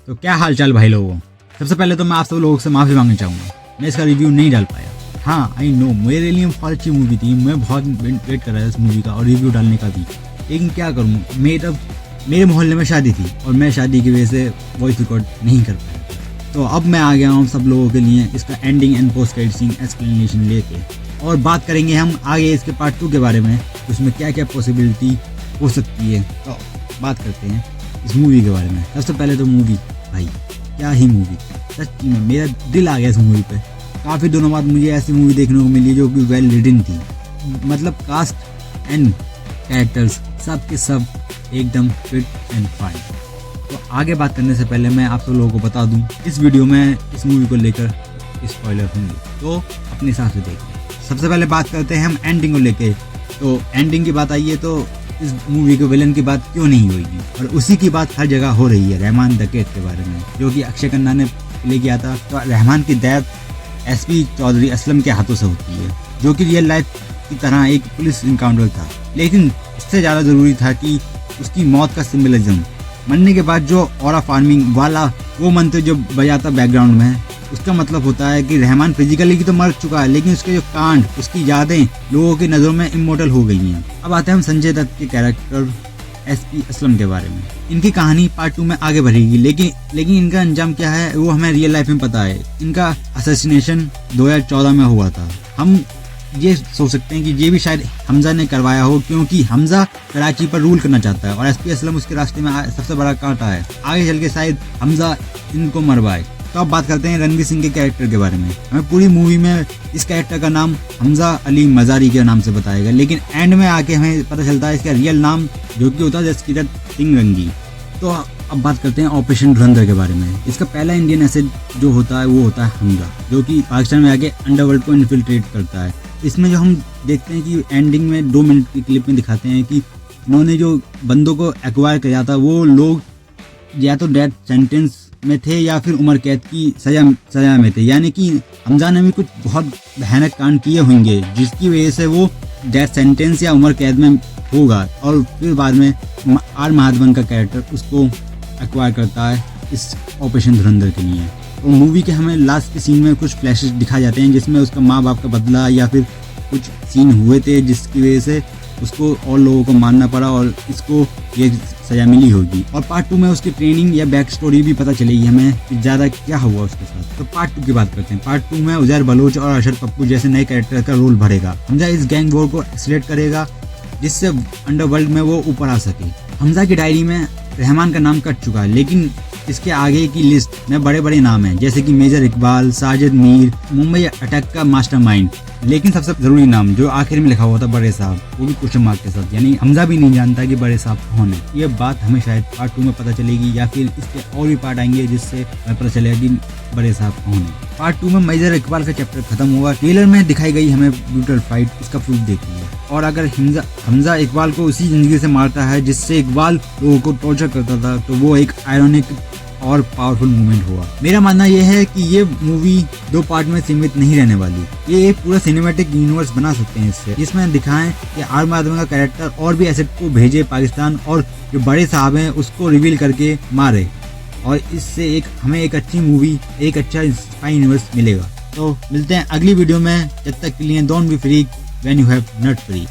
तो क्या हाल चाल भाई लोगों। सबसे पहले तो मैं आप सब लोगों से माफ़ी मांगना चाहूँगा, मैं इसका रिव्यू नहीं डाल पाया। हाँ आई नो, मेरे लिए बहुत अच्छी मूवी थी, मैं बहुत वेट कर रहा था इस मूवी का और रिव्यू डालने का भी, लेकिन क्या करूँ, मेरे मोहल्ले में शादी थी और मैं शादी की वजह से वॉइस रिकॉर्ड नहीं कर पाया। तो अब मैं आ गया हूँ सब लोगों के लिए इसका ending and post credit scene explanation लेके, और बात करेंगे हम आगे इसके पार्ट 2 के बारे में, उसमें क्या क्या पॉसिबिलिटी हो सकती है। तो बात करते हैं इस मूवी के बारे में। सबसे पहले तो मूवी, भाई क्या ही मूवी, सच्ची में मेरा दिल आ गया इस मूवी पे। काफ़ी दिनों बाद मुझे ऐसी मूवी देखने को मिली जो कि वेल रिटन थी, मतलब कास्ट एंड कैरेक्टर्स सब के सब एकदम फिट एंड फाइन। तो आगे बात करने से पहले मैं आप सब लोगों को बता दूं, इस वीडियो में इस मूवी को लेकर स्पॉइलर होंगे, तो अपने हिसाब से देखिए। सबसे पहले बात करते हैं हम एंडिंग को लेके। तो एंडिंग की बात आई है तो इस मूवी के विलन की बात क्यों नहीं होगी, और उसी की बात हर जगह हो रही है, रहमान द कैट के बारे में, जो कि अक्षय खन्ना ने प्ले किया था। तो रहमान की डेथ एसपी चौधरी असलम के हाथों से होती है, जो कि रियल लाइफ की तरह एक पुलिस इनकाउंटर था, लेकिन इससे ज़्यादा ज़रूरी था कि उसकी मौत का सिंबलिज्म, मरने के बाद जो ऑरा फार्मिंग वाला वो मंत्र जो बजाता बैकग्राउंड में, उसका मतलब होता है कि रहमान फिजिकली की तो मर चुका है, लेकिन उसके जो कांड, उसकी यादें लोगों की नज़रों में इमोर्टल हो गई हैं। अब आते हैं हम संजय दत्त के कैरेक्टर एसपी असलम के बारे में। इनकी कहानी पार्ट 2 में आगे बढ़ेगी, लेकिन इनका अंजाम क्या है वो हमें रियल लाइफ में पता है। इनका असैसिनेशन 2014 में हुआ था। हम ये सोच सकते हैं कि ये भी शायद हमजा ने करवाया हो, क्योंकि हमजा कराची पर रूल करना चाहता है और एसपी असलम उसके रास्ते में सबसे बड़ा कांटा है। आगे चल के शायद हमजा इनको मरवाए। तो अब बात करते हैं रणवीर सिंह के कैरेक्टर के बारे में। हमें पूरी मूवी में इस कैरेक्टर का नाम हमजा अली मजारी के नाम से बताया गया, लेकिन एंड में आके हमें पता चलता है इसका रियल नाम जो कि होता है जसकीरत सिंह रंगी। तो अब बात करते हैं ऑपरेशन धुरंधर के बारे में। इसका पहला इंडियन एसेट जो होता है वो होता है हमजा, जो कि पाकिस्तान में आके अंडरवर्ल्ड को इन्फिल्ट्रेट करता है। इसमें जो हम देखते हैं कि एंडिंग में 2 मिनट की क्लिप में दिखाते हैं कि इन्होंने जो बंदों को एक्वायर किया था वो लोग या तो डेथ सेंटेंस में थे या फिर उम्र कैद की सजा में थे, यानी कि हमजा ने भी कुछ बहुत भयानक कांड किए होंगे जिसकी वजह से वो डेथ सेंटेंस या उम्र कैद में होगा, और फिर बाद में आर महादेवन का कैरेक्टर उसको एक्वायर करता है इस ऑपरेशन धुरंधर के लिए। और मूवी के हमें लास्ट के सीन में कुछ फ्लैशेस दिखाए जाते हैं जिसमें उसका माँ बाप का बदला या फिर कुछ सीन हुए थे जिसकी वजह से उसको और लोगों को मारना पड़ा और इसको ये सजा मिली होगी। और पार्ट 2 में उसकी ट्रेनिंग या बैक स्टोरी भी पता चलेगी हमें कि ज़्यादा क्या हुआ उसके साथ। तो पार्ट 2 की बात करते हैं। पार्ट 2 में उजैर बलोच और अरशद पप्पू जैसे नए कैरेक्टर का रोल भरेगा। हमजा इस गैंग वॉर को एक्सीलेट करेगा जिससे अंडरवर्ल्ड में वो ऊपर आ सके। हमजा की डायरी में रहमान का नाम कट चुका है, लेकिन इसके आगे की लिस्ट में बड़े बड़े नाम हैं जैसे कि मेजर इकबाल, साजिद मीर, मुंबई अटैक का मास्टरमाइंड, लेकिन सबसे जरूरी नाम जो आखिर में लिखा हुआ था बड़े साहब, वो भी क्वेश्चन मार्क के साथ, यानी हमजा भी नहीं जानता कि बड़े साहब कौन है। ये बात हमें शायद पार्ट 2 में पता चलेगी या फिर इसके और भी पार्ट आएंगे जिससे हमें पता चलेगा कि बड़े साहब कौन है। पार्ट 2 में मेजर इकबाल का चैप्टर खत्म होगा। ट्रेलर में दिखाई गई हमें ब्रूटल फाइट, इसका प्रूफ देखिए। और अगर हमजा इकबाल को उसी जिंदगी से मारता है जिससे इकबाल लोगों को टॉर्चर करता था, तो वो एक आयरॉनिक और पावरफुल मूवमेंट हुआ। मेरा मानना यह है कि ये मूवी 2 पार्ट में सीमित नहीं रहने वाली, ये एक पूरा सिनेमैटिक यूनिवर्स बना सकते हैं इससे, जिसमें दिखाएं कि आर माधवन का कैरेक्टर और भी एसेट को भेजे पाकिस्तान और जो बड़े साहब हैं उसको रिवील करके मारे, और इससे हमें एक अच्छी मूवी, एक अच्छा स्पाई यूनिवर्स मिलेगा। तो मिलते हैं अगली वीडियो में, जब तक के लिए don't be freak when you have not free.